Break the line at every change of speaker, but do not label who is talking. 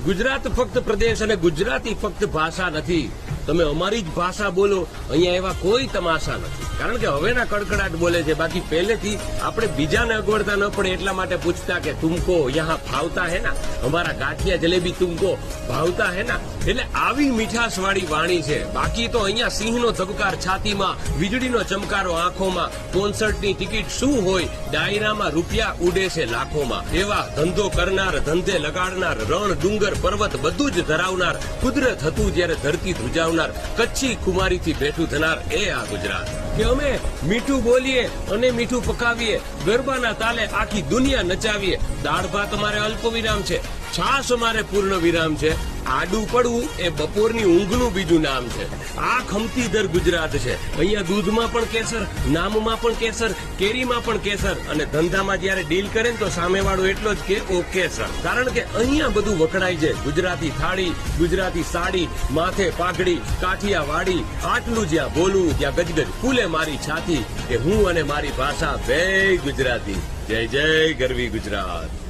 ગુજરાત ફક્ત પ્રદેશ અને ગુજરાતી ફક્ત ભાષા નથી. તમે અમારી જ ભાષા બોલો, અહીંયા એવા કોઈ તમાશા નથી. કારણ કે હવેના કડકડાટ બોલે છે, બાકી પહેલેથી આપણે બીજાને અગવડતા ન પડે એટલા માટે પૂછતા કે તુમકો યહાં ફાવતા હે ના, અમારા ગાંઠિયા જલેબી તુમકો ભાવતા હે ના. એટલે આવી મીઠાશ વાળી વાણી છે. બાકી તો અહીંયા સિંહનો ધબકાર છાતીમાં, વીજળીનો ચમકારો આંખોમાં, કોન્સર્ટની ટિકિટ શું હોય, ડાયરામાં રૂપિયા ઉડે છે લાખોમાં. એવા ધંધો કરનાર, ધંધે લગાડનાર, રણ ડુંગર પર્વત બધું જ ધરાવનાર, કુદરત હતું જ્યારે ધરતી ધ્રુજાવનાર, કચ્છી કુમારીથી બેઠું થનાર એ આ ગુજરાત. કે અમે મીઠું બોલીએ અને મીઠું પકાવીએ, ગરબાના તાલે આખી દુનિયા નચાવીએ. દાળ ભાત અમારે અલ્પ વિરામ છે, છાશ અમારે પૂર્ણ વિરામ છે. આડું પડવું એ બપોરની ઊંઘનું બીજું નામ છે. આ ખમતી દર ગુજરાત છે. અહીંયા દૂધમાં પણ કેસર, નામમાં પણ કેસર, કેરીમાં પણ કેસર, અને ધંધામાં જયારે ડીલ કરે ને તો સામેવાળો એટલો જ કે ઓકે સર. કારણ કે અહીંયા બધું વખણાય છે. ગુજરાતી થાળી, ગુજરાતી સાડી, માથે પાઘડી, કાઠિયા વાડી, આટલું જ્યાં બોલું ત્યાં ગજગજ ફૂલે મારી છાતી કે હું અને મારી ભાષા બે ગુજરાતી. જય જય ગરવી ગુજરાત.